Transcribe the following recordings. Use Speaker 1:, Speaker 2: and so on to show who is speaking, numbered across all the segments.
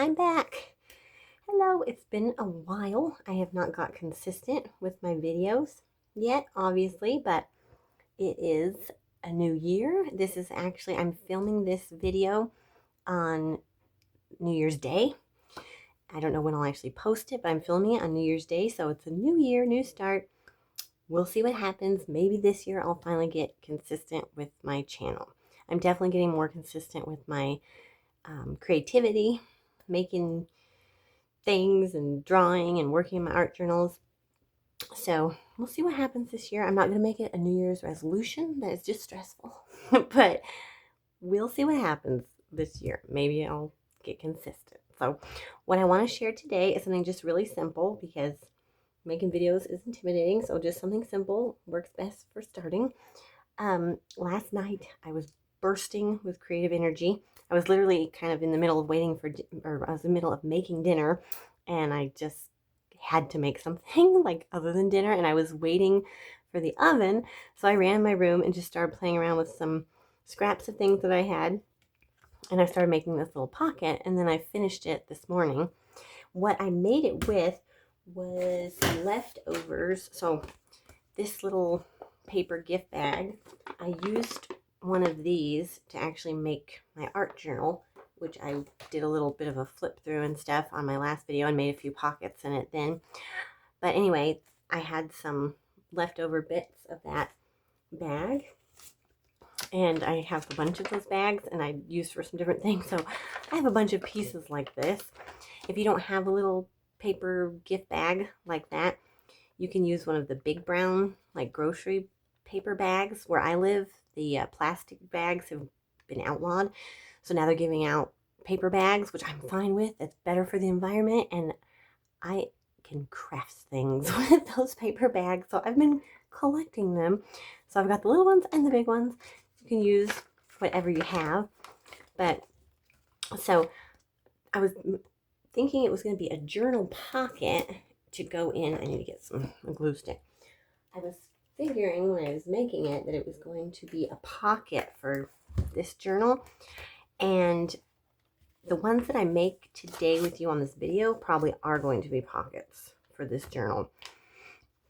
Speaker 1: I'm back. Hello, it's been a while. I have not got consistent with my videos yet, obviously, but it is a new year. I'm filming this video on New Year's Day. I don't know when I'll actually post it, but I'm filming it on New Year's Day, so it's a new year, new start. We'll see what happens. Maybe this year I'll finally get consistent with my channel. I'm definitely getting more consistent with my creativity, making things and drawing and working in my art journals. So we'll see what happens this year. I'm not going to make it a New Year's resolution. That is just stressful. But we'll see what happens this year. Maybe I'll get consistent. So what I want to share today is something just really simple because making videos is intimidating. So just something simple works best for starting. Last night I was bursting with creative energy. I was literally kind of in the middle of I was in the middle of making dinner, and I just had to make something like other than dinner, and I was waiting for the oven. So I ran in my room and just started playing around with some scraps of things that I had, and I started making this little pocket, and then I finished it this morning. What I made it with was leftovers. So this little paper gift bag, I used one of these to actually make my art journal, which I did a little bit of a flip through and stuff on my last video and made a few pockets in it then. But anyway, I had some leftover bits of that bag, and I have a bunch of those bags, and I used for some different things. So I have a bunch of pieces like this. If you don't have a little paper gift bag like that, you can use one of the big brown, like grocery paper bags. Where I live, the plastic bags have been outlawed. So now they're giving out paper bags, which I'm fine with. It's better for the environment, and I can craft things with those paper bags. So I've been collecting them. So I've got the little ones and the big ones. You can use whatever you have. But so I was thinking it was going to be a journal pocket to go in. I need to get a glue stick. I was figuring when I was making it that it was going to be a pocket for this journal. And the ones that I make today with you on this video probably are going to be pockets for this journal.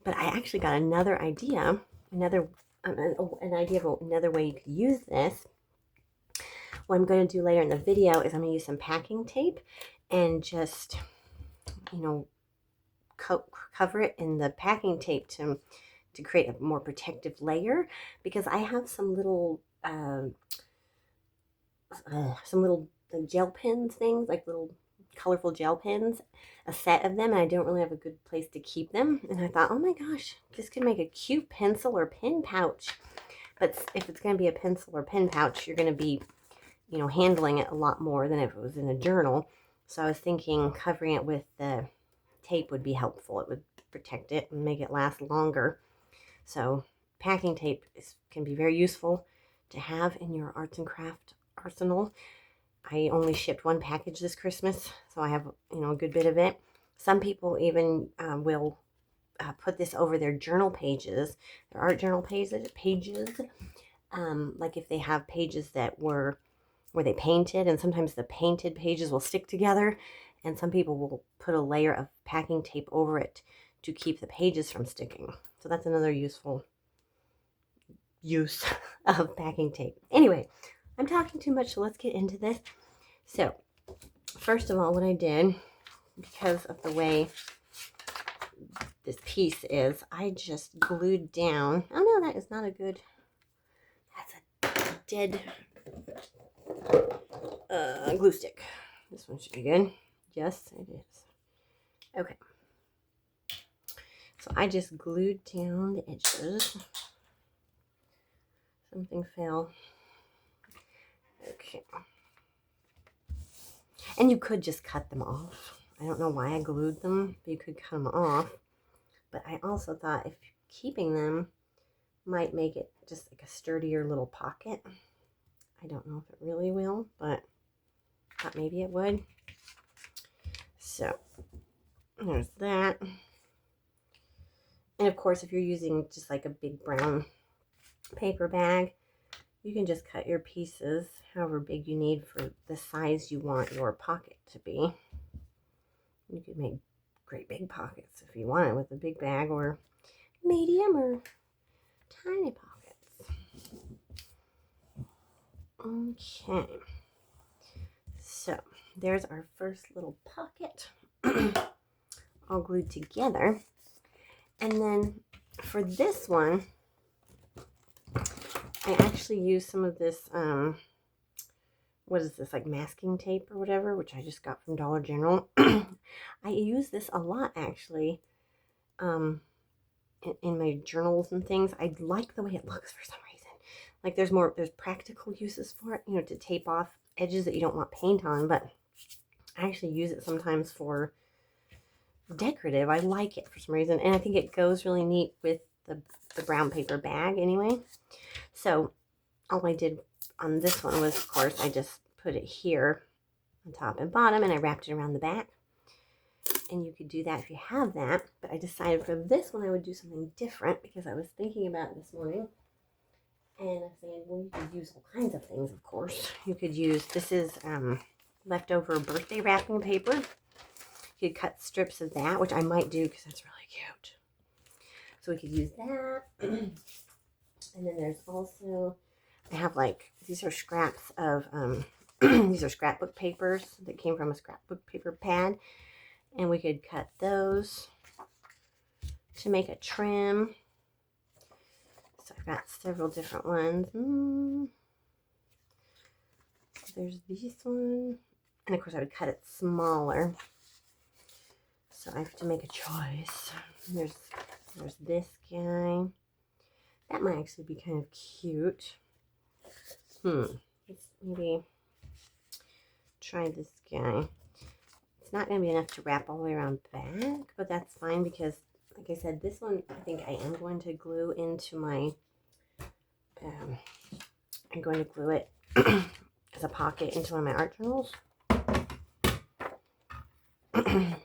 Speaker 1: But I actually got another idea, an idea of another way you could use this. What I'm going to do later in the video is I'm going to use some packing tape and just, cover it in the packing tape to create a more protective layer, because I have some little gel pens things, like little colorful gel pens, a set of them, and I don't really have a good place to keep them. And I thought, oh my gosh, this could make a cute pencil or pen pouch. But if it's going to be a pencil or pen pouch, you're going to be, handling it a lot more than if it was in a journal. So I was thinking covering it with the tape would be helpful. It would protect it and make it last longer. So packing tape can be very useful to have in your arts and craft arsenal. I only shipped one package this Christmas, so I have, a good bit of it. Some people even will put this over their journal pages, their art journal pages. Like if they have pages that were where they painted, and sometimes the painted pages will stick together, and some people will put a layer of packing tape over it to keep the pages from sticking. So that's another useful use of packing tape. Anyway, I'm talking too much, so let's get into this. So first of all, what I did, because of the way this piece is, I just glued down. Oh no, that is not a good, that's a dead glue stick. This one should be good. Yes, it is. Okay. So I just glued down the edges. Something fell. Okay. And you could just cut them off. I don't know why I glued them, but you could cut them off. But I also thought if keeping them might make it just like a sturdier little pocket. I don't know if it really will, but I thought maybe it would. So there's that. And of course, if you're using just like a big brown paper bag, You can just cut your pieces however big you need for the size you want your pocket to be. You could make great big pockets if you wanted with a big bag, or medium or tiny pockets. Okay, so there's our first little pocket all glued together. And then for this one, I actually used some of this, what is this, like masking tape or whatever, which I just got from Dollar General. I use this a lot, actually, in my journals and things. I like the way it looks for some reason. Like there's practical uses for it, you know, to tape off edges that you don't want paint on, but I actually use it sometimes for decorative. I like it for some reason, and I think it goes really neat with the brown paper bag anyway. So all I did on this one was, of course, I just put it here on top and bottom, and I wrapped it around the back. And you could do that if you have that, but I decided for this one I would do something different because I was thinking about it this morning. And I was saying, well, you could use all kinds of things, of course. You could use, this is leftover birthday wrapping paper. You could cut strips of that, which I might do because that's really cute. So we could use that. And then there's also, I have like, these are scraps of, these are scrapbook papers that came from a scrapbook paper pad. And we could cut those to make a trim. So I've got several different ones. There's this one. And of course I would cut it smaller. So I have to make a choice. There's this guy. That might actually be kind of cute. Let's maybe try this guy. It's not going to be enough to wrap all the way around back, but that's fine because, like I said, this one I think I am going to glue into my, I'm going to glue it as a pocket into one of my art journals. Yeah.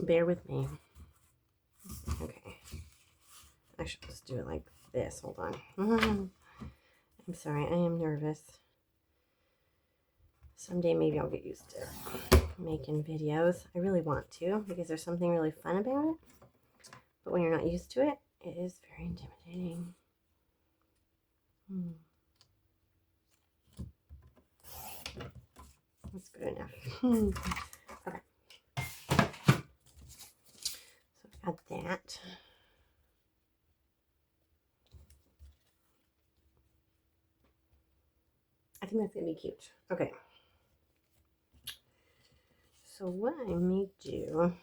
Speaker 1: Bear with me. Okay. I should just do it like this. Hold on. I'm sorry. I am nervous. Someday maybe I'll get used to making videos. I really want to because there's something really fun about it. But when you're not used to it, it is very intimidating. That's good enough. Okay. So I've got that. I think that's going to be cute. Okay. So what I may do,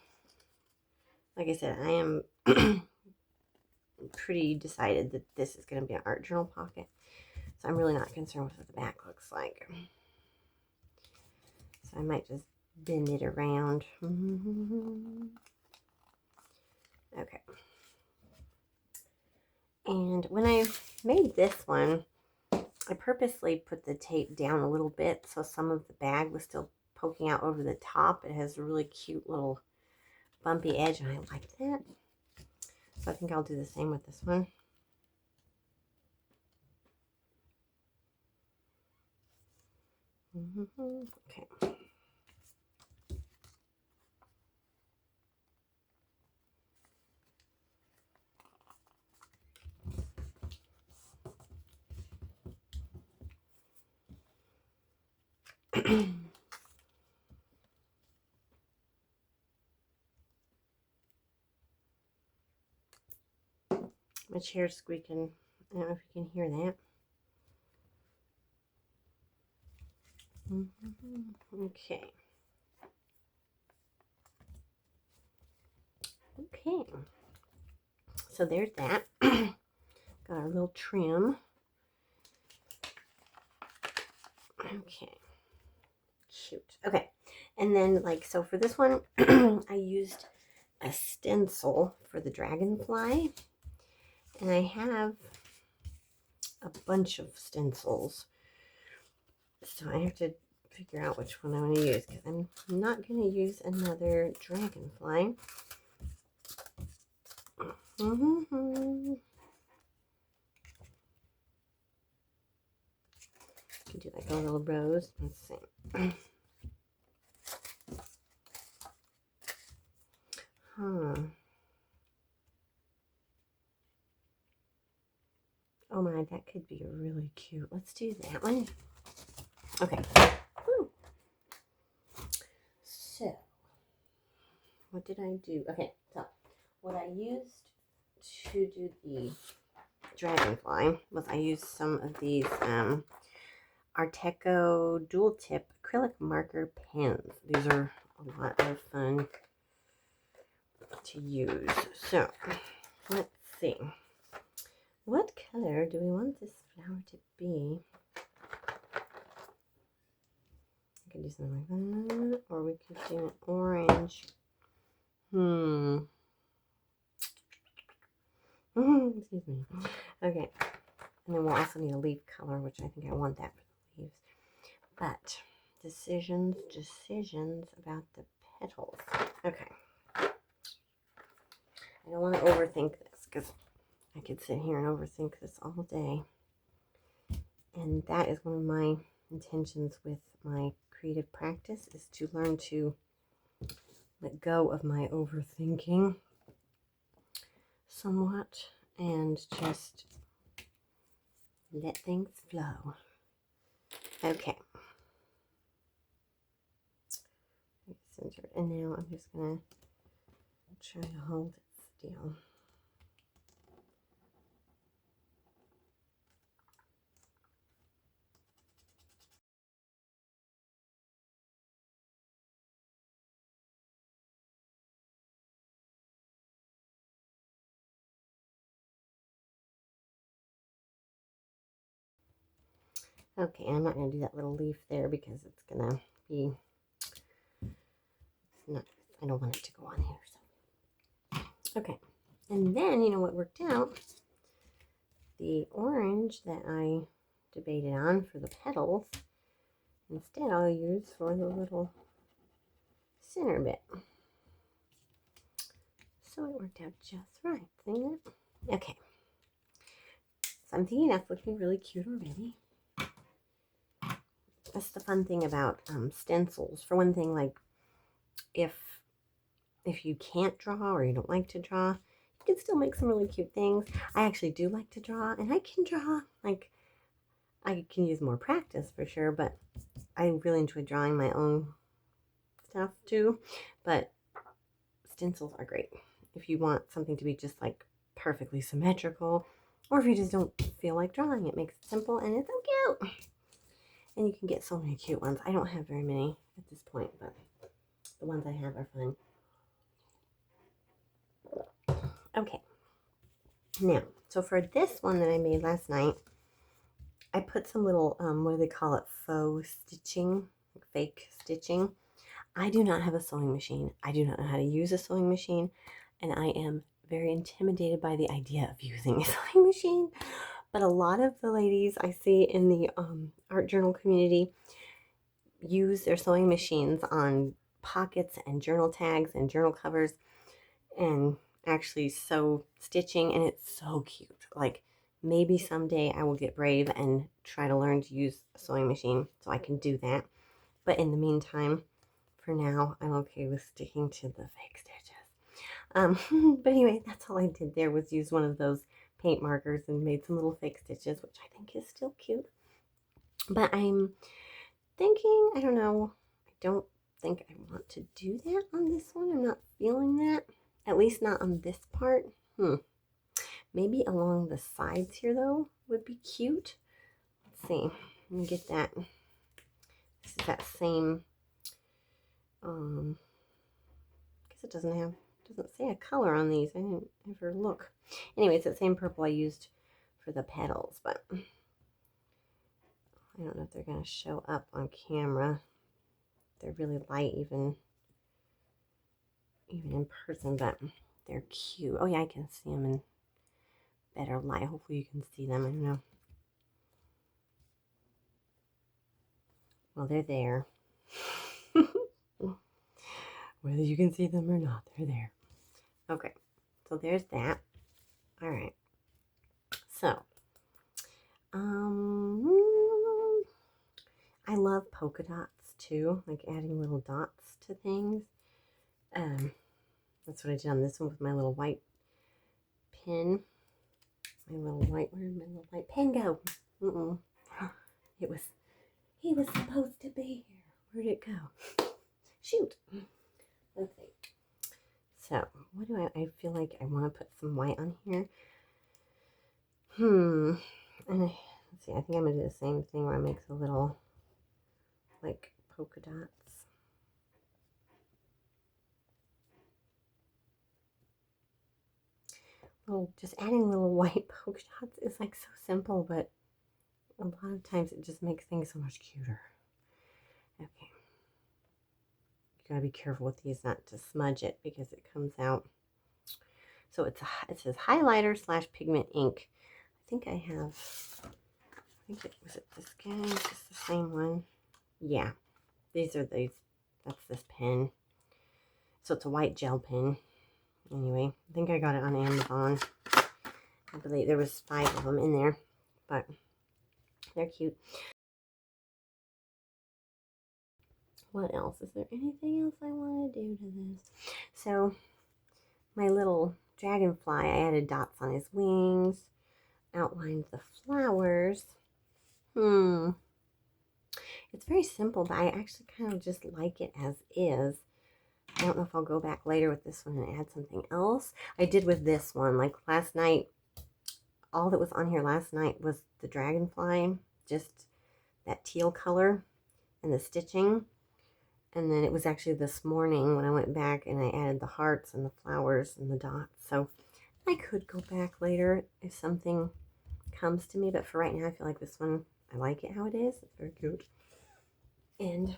Speaker 1: like I said, I am pretty decided that this is going to be an art journal pocket. So I'm really not concerned with what the back looks like. So I might just bend it around. Okay. And when I made this one, I purposely put the tape down a little bit so some of the bag was still poking out over the top. It has a really cute little bumpy edge, and I like that. So I think I'll do the same with this one. Okay. My chair's squeaking. I don't know if you can hear that. Okay. Okay. So there's that. Got our little trim. Okay. Shoot. Okay. And then, like, so for this one, I used a stencil for the dragonfly. And I have a bunch of stencils. So I have to figure out which one I want to use because I'm not going to use another dragonfly. the little rose. Let's see. Oh my, that could be really cute. Let's do that one. Okay. Woo. So, what did I do? Okay, so what I used to do the dragonfly was I used some of these Arteco dual tip acrylic marker pens. These are a lot of fun to use. So, let's see. What color do we want this flower to be? I could do something like that, or we could do an orange. Excuse me. Okay, and then we'll also need a leaf color, which I think I want that for the leaves. But decisions about the petals. Okay. I don't want to overthink this because I could sit here and overthink this all day. And that is one of my intentions with my creative practice, is to learn to let go of my overthinking somewhat and just let things flow. Okay. Centered. And now I'm just going to try to hold it still. Okay, I'm not going to do that little leaf there because it's going to be, not, I don't want it to go on here. So. Okay, and then, you know what worked out? The orange that I debated on for the petals, instead I'll use for the little center bit. So it worked out just right, didn't it? Okay, so I'm thinking that's looking really cute already. That's the fun thing about stencils. For one thing, like if you can't draw or you don't like to draw, you can still make some really cute things. I actually do like to draw, and I can draw. Like, I can use more practice for sure, but I really enjoy drawing my own stuff too. But stencils are great if you want something to be just like perfectly symmetrical, or if you just don't feel like drawing. It makes it simple and it's so cute. And you can get so many cute ones. I don't have very many at this point, but the ones I have are fun. Okay. Now, so for this one that I made last night, I put some little, what do they call it? Faux stitching, like fake stitching. I do not have a sewing machine. I do not know how to use a sewing machine. And I am very intimidated by the idea of using a sewing machine. But a lot of the ladies I see in the art journal community use their sewing machines on pockets and journal tags and journal covers and actually sew stitching, and it's so cute. Like, maybe someday I will get brave and try to learn to use a sewing machine so I can do that. But in the meantime, for now, I'm okay with sticking to the fake stitches. But anyway, that's all I did there, was use one of those paint markers and made some little fake stitches, which I think is still cute. But I'm thinking, I don't know, I don't think I want to do that on this one. I'm not feeling that, at least not on this part. Maybe along the sides here though would be cute. Let's see, let me get that. This is that same, I guess it doesn't say a color on these. I didn't ever look. Anyway, it's the same purple I used for the petals, but I don't know if they're going to show up on camera. They're really light even in person, but they're cute. Oh yeah, I can see them in better light. Hopefully you can see them. I don't know. Well, they're there. Whether you can see them or not, they're there. Okay, so there's that. All right. So, I love polka dots too, like adding little dots to things. That's what I did on this one with my little white pin. Where did my little white pen go? He was supposed to be here. Where'd it go? Shoot. Let's see. So, what do I feel like I want to put some white on here. And let's see, I think I'm going to do the same thing where I make a little, like, polka dots. Just adding little white polka dots is like so simple, but a lot of times it just makes things so much cuter. Okay. You gotta be careful with these not to smudge it because it comes out. So it says highlighter / pigment ink. I think was it this guy? Is this the same one? Yeah. That's this pen. So it's a white gel pen. Anyway, I think I got it on Amazon. I believe there was 5 of them in there, but they're cute. What else? Is there anything else I want to do to this? So my little dragonfly, I added dots on his wings, outlined the flowers. It's very simple, but I actually kind of just like it as is. I don't know if I'll go back later with this one and add something else. I did with this one, like last night, all that was on here last night was the dragonfly, just that teal color and the stitching. And then it was actually this morning when I went back and I added the hearts and the flowers and the dots. So I could go back later if something comes to me. But for right now, I feel like this one, I like it how it is. It's very cute. And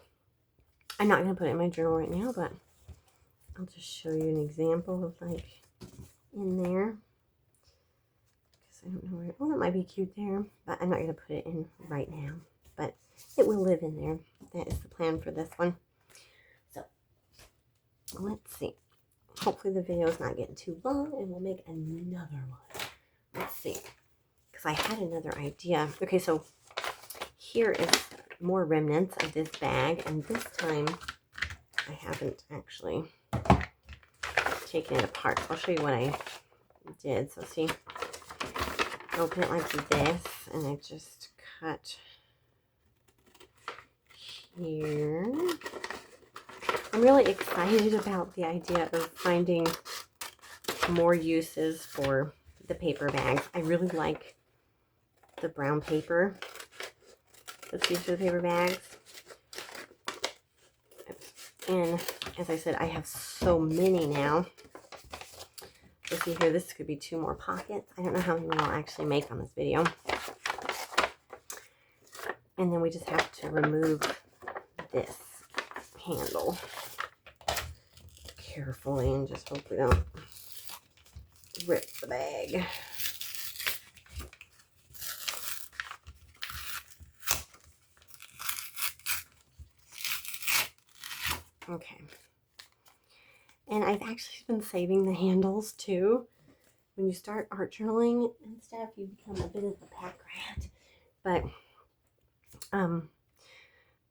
Speaker 1: I'm not going to put it in my journal right now, but I'll just show you an example of like in there. Because I don't know where, oh, that might be cute there. But I'm not going to put it in right now. But it will live in there. That is the plan for this one. So let's see. Hopefully the video is not getting too long and we'll make another one. Let's see. Because I had another idea. Okay, so here is more remnants of this bag. And this time I haven't actually taken it apart. I'll show you what I did. So see, open it like this. And I just cut here. I'm really excited about the idea of finding more uses for the paper bags. I really like the brown paper that's used for the paper bags. And as I said, I have so many now. You see here, this could be 2 more pockets. I don't know how many I'll actually make on this video. And then we just have to remove this handle carefully and just hope we don't rip the bag. Okay. And I've actually been saving the handles too. When you start art journaling and stuff, you become a bit of a pack rat. But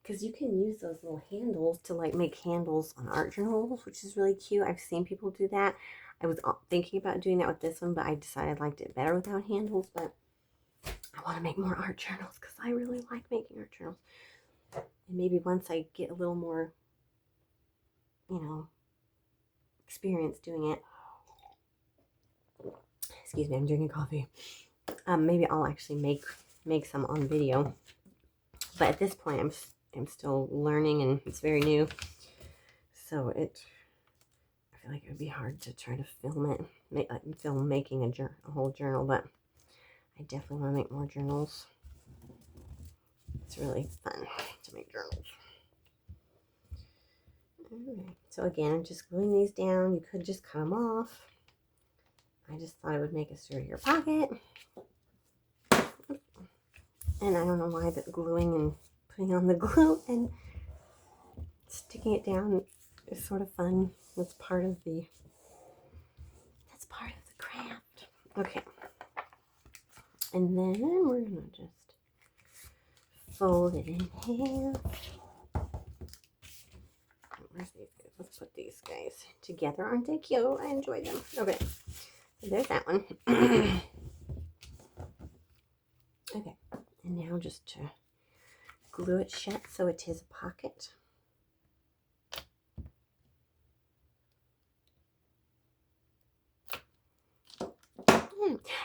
Speaker 1: because you can use those little handles to like make handles on art journals, which is really cute. I've seen people do that. I was thinking about doing that with this one, but I decided I liked it better without handles. But I want to make more art journals because I really like making art journals. And maybe once I get a little more, you know, experience doing it. Excuse me, I'm drinking coffee. Maybe I'll actually make some on video. But at this point, I'm still learning and it's very new. So I feel like it would be hard to try to film it, film making a whole journal, but I definitely want to make more journals. It's really fun to make journals. Alright, so again, I'm just gluing these down. You could just cut them off. I just thought it would make a sturdier pocket. And I don't know why the gluing and putting on the glue and sticking it down is sort of fun. That's part of the craft. Okay. And then we're gonna just fold it in half. Where's these guys? Let's put these guys together. Aren't they cute? I enjoy them. Okay, so there's that one. Okay, and now just to glue it shut so it is a pocket.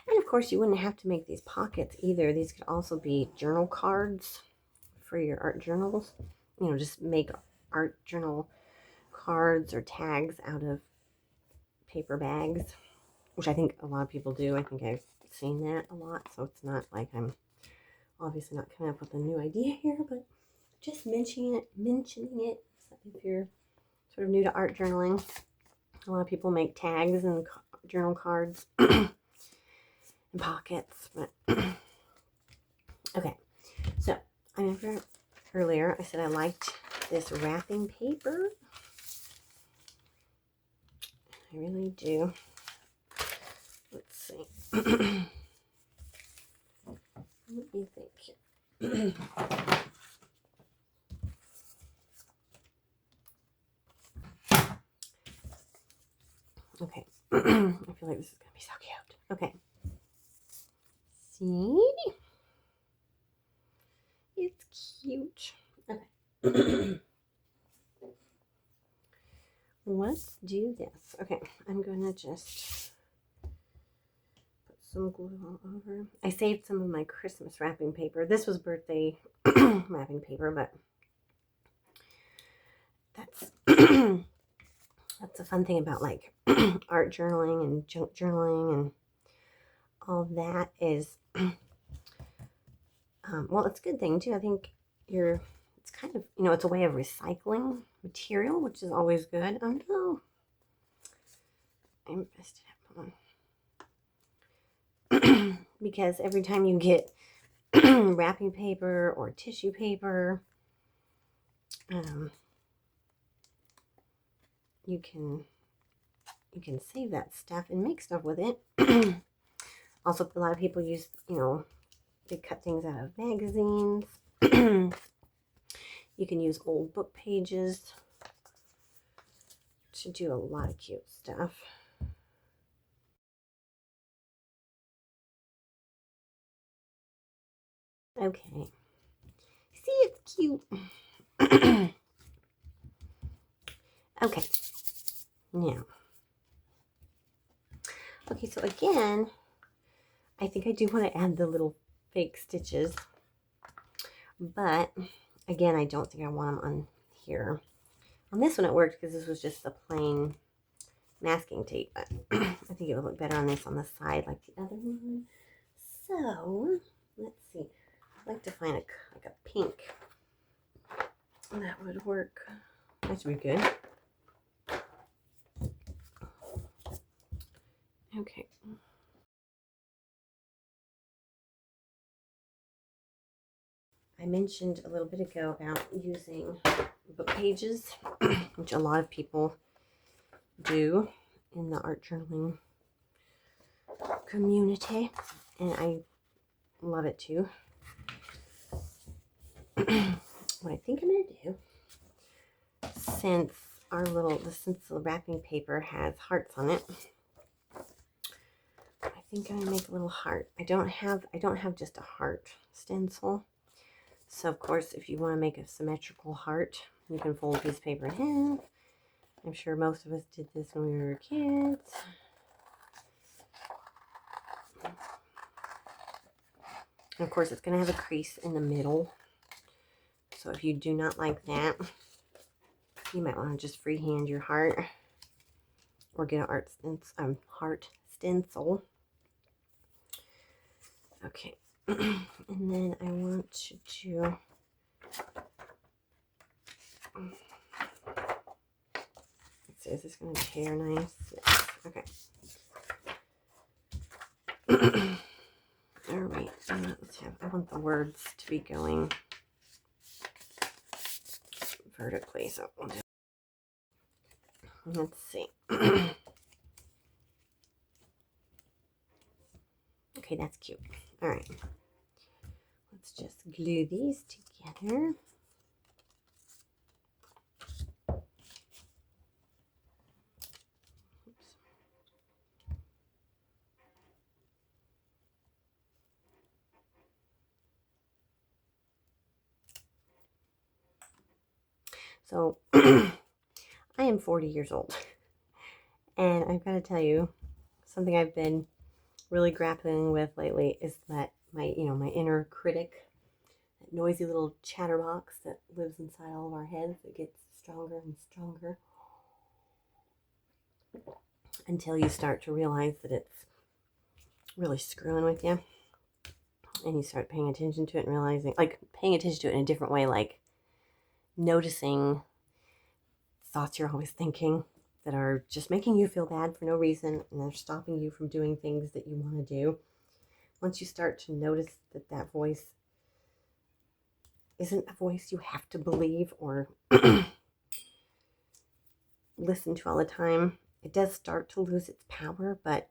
Speaker 1: And of course, you wouldn't have to make these pockets either. These could also be journal cards for your art journals. You know, just make art journal cards or tags out of paper bags, which I think a lot of people do. I think I've seen that a lot. So it's not like I'm obviously not coming up with a new idea here, but just mentioning it. So if you're sort of new to art journaling, a lot of people make tags and journal cards. Pockets, but okay. So I remember earlier I said I liked this wrapping paper. I really do. Let's see. What do you think? Okay. I feel like this is gonna be so cute. Okay. See? It's cute. Okay. Let's do this. Okay, I'm gonna just put some glue all over. I saved some of my Christmas wrapping paper. This was birthday wrapping paper, but that's that's a fun thing about like art journaling and junk journaling and all that is well, it's a good thing too. I think it's kind of, you know, it's a way of recycling material, which is always good. Oh no, I messed it up. Because every time you get wrapping paper or tissue paper, you can save that stuff and make stuff with it. Also, a lot of people use, you know, they cut things out of magazines. You can use old book pages to do a lot of cute stuff. Okay. See, it's cute. Okay. Now. Okay, so again, I think I do want to add the little fake stitches. But again, I don't think I want them on here. On this one it worked because this was just the plain masking tape, but I think it would look better on this on the side like the other one. So let's see. I'd like to find like a pink that would work. That should be good. Okay. I mentioned a little bit ago about using book pages, which a lot of people do in the art journaling community, and I love it too. What I think I'm going to do, since the wrapping paper has hearts on it, I think I'm going to make a little heart. I don't have just a heart stencil. So of course, if you want to make a symmetrical heart, you can fold a piece of paper in half. I'm sure most of us did this when we were kids. And of course, it's going to have a crease in the middle. So if you do not like that, you might want to just freehand your heart or get an heart stencil. Okay. And then I want to do let's see, is this going to tear nice? Yes. Okay. All right. I want the words to be going vertically, so let's see. Okay, that's cute. All right. let's just glue these together. So I am 40 years old, and I've got to tell you, something I've been really grappling with lately is that my inner critic, that noisy little chatterbox that lives inside all of our heads, that gets stronger and stronger until you start to realize that it's really screwing with you, and you start paying attention to it and realizing, like, paying attention to it in a different way, like noticing thoughts you're always thinking that are just making you feel bad for no reason, and they're stopping you from doing things that you want to do. Once you start to notice that that voice isn't a voice you have to believe or listen to all the time, it does start to lose its power. But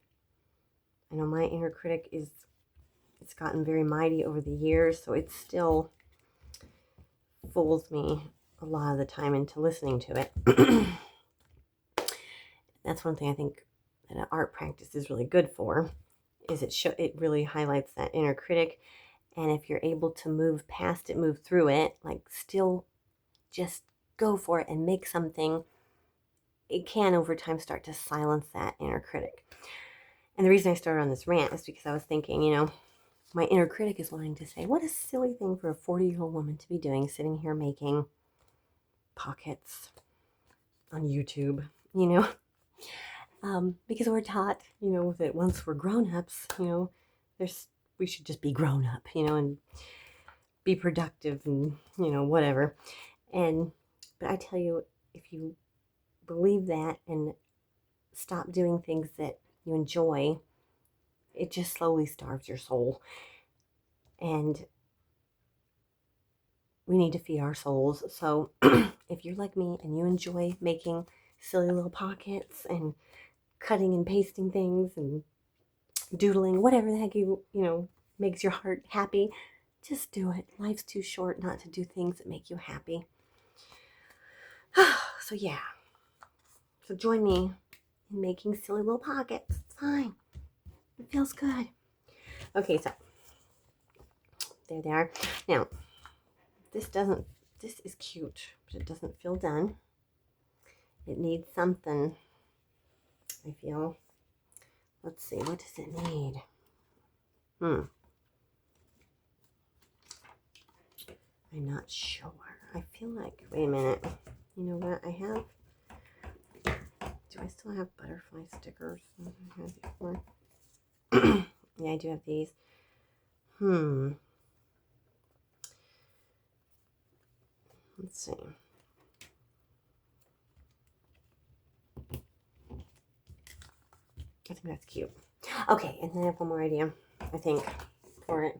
Speaker 1: I know my inner critic it's gotten very mighty over the years, so it still fools me a lot of the time into listening to it. That's one thing I think that an art practice is really good for, is it really highlights that inner critic. And if you're able to move past it, move through it, like still just go for it and make something, it can over time start to silence that inner critic. And the reason I started on this rant is because I was thinking, my inner critic is wanting to say, what a silly thing for a 40-year-old woman to be doing, sitting here making pockets on YouTube, because we're taught, that once we're grown-ups, we should just be grown up, and be productive and, whatever. But I tell you, if you believe that and stop doing things that you enjoy, it just slowly starves your soul. And we need to feed our souls. So if you're like me and you enjoy making silly little pockets and cutting and pasting things and doodling, whatever the heck makes your heart happy, just do it. Life's too short not to do things that make you happy. So yeah. So join me in making silly little pockets. It's fine. It feels good. Okay, so there they are. Now, this is cute, but it doesn't feel done. It needs something, I feel. Let's see, what does it need? I'm not sure. I feel like, wait a minute. You know what I have? Do I still have butterfly stickers? Yeah, I do have these. Let's see. I think that's cute. Okay, and then I have one more idea, I think, for it.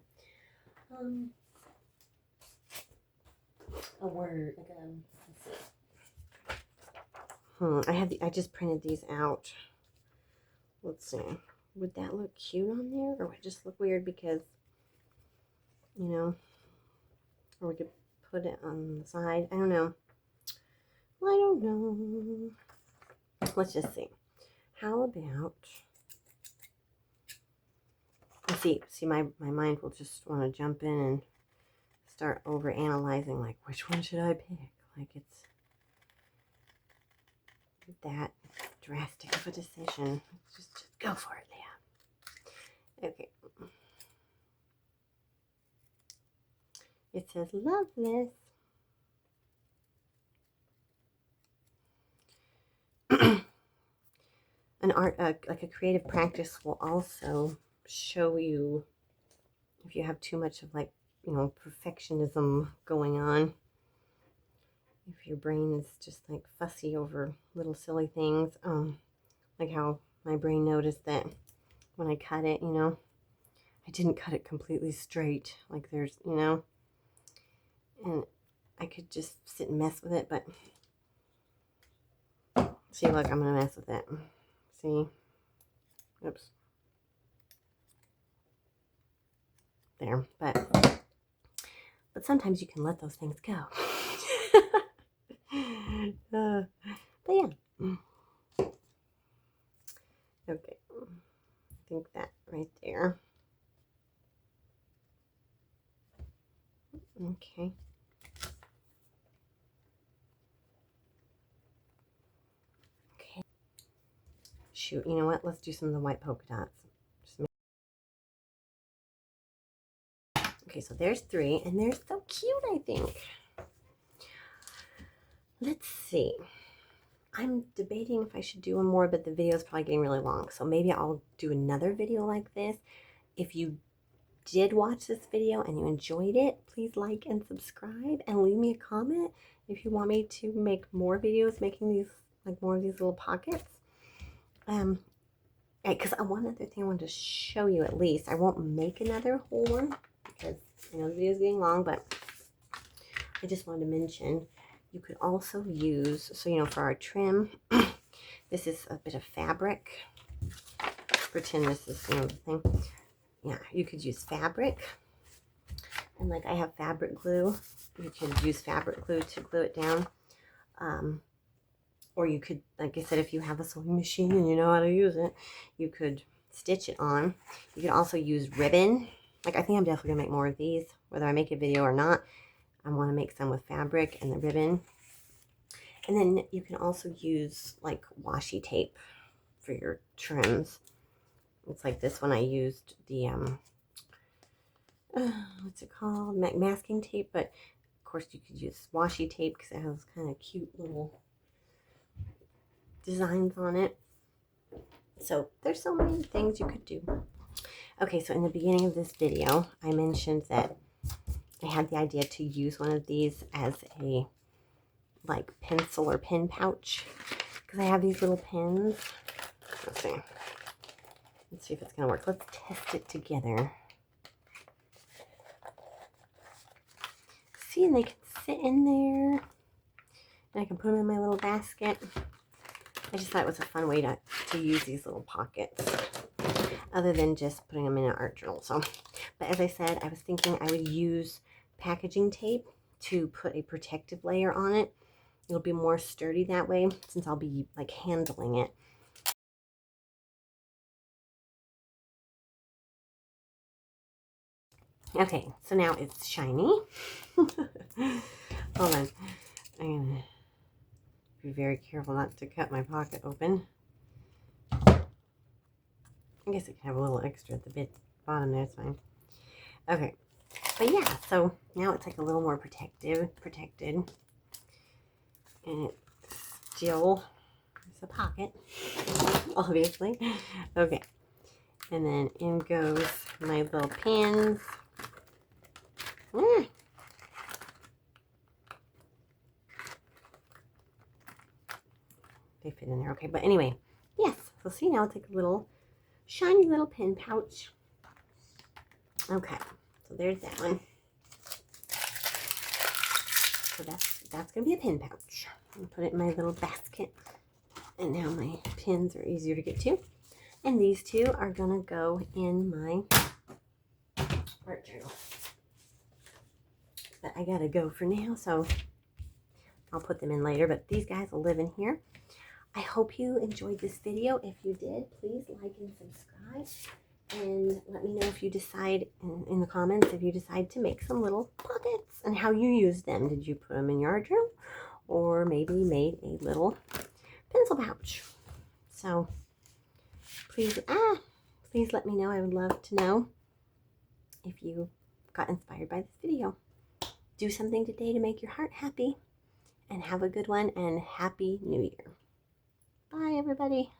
Speaker 1: A word, like let's see. I just printed these out. Let's see. Would that look cute on there, or would it just look weird because, or we could put it on the side. I don't know. Let's just see. How about, see, my mind will just want to jump in and start over analyzing, like, which one should I pick? Like, it's that drastic of a decision. Just go for it, Leah. Okay. It says Loveless. An art, like a creative practice, will also show you if you have too much of, like, perfectionism going on. If your brain is just like fussy over little silly things, like how my brain noticed that when I cut it, I didn't cut it completely straight. Like there's, and I could just sit and mess with it, but see, look, I'm gonna mess with it. See, oops, there. But sometimes you can let those things go. But yeah. Okay. I think that right there. Okay. Okay. Shoot, you know what? Let's do some of the white polka dots. Okay, so there's 3, and they're so cute, I think. Let's see. I'm debating if I should do one more, but the video is probably getting really long, so maybe I'll do another video like this. If you did watch this video and you enjoyed it, please like and subscribe and leave me a comment if you want me to make more videos making these, like more of these little pockets. Because one other thing I wanted to show you at least. I won't make another whole one because I know the video is getting long, but I just wanted to mention you could also use, so you know, for our trim, this is a bit of fabric. Pretend this is, you know, the thing. Yeah, you could use fabric. And like I have fabric glue. You could use fabric glue to glue it down. Or you could, like I said, if you have a sewing machine and you know how to use it, you could stitch it on. You could also use ribbon. Like I think I'm definitely going to make more of these. Whether I make a video or not, I want to make some with fabric and the ribbon. And then you can also use like washi tape for your trims. It's like this one I used the, what's it called? Masking tape, but of course you could use washi tape because it has kind of cute little designs on it. So there's so many things you could do. Okay, so in the beginning of this video, I mentioned that I had the idea to use one of these as a like pencil or pen pouch because I have these little pens. Let's see. Let's see if it's gonna work. Let's test it together. See, and they can sit in there. And I can put them in my little basket. I just thought it was a fun way to use these little pockets other than just putting them in an art journal. So, but as I said, I was thinking I would use packaging tape to put a protective layer on it. It'll be more sturdy that way since I'll be like handling it. Okay, so now it's shiny. Hold on. I'm going to be very careful not to cut my pocket open. I guess it can have a little extra at the bottom there. It's fine. Okay. But yeah, so now it's like a little more protected. And it still is a pocket, obviously. Okay. And then in goes my little pins. They fit in there. Okay, but anyway, yes. So see, now it's like a little shiny little pin pouch. Okay, so there's that one. So that's gonna be a pin pouch. I'll put it in my little basket. And now my pins are easier to get to. And these two are gonna go in my art journal. But I gotta go for now, so I'll put them in later. But these guys will live in here. I hope you enjoyed this video. If you did, please like and subscribe. And let me know if you decide in the comments if you decide to make some little pockets and how you use them. Did you put them in your art journal or maybe made a little pencil pouch? So please let me know. I would love to know if you got inspired by this video. Do something today to make your heart happy and have a good one and Happy New Year. Bye, everybody.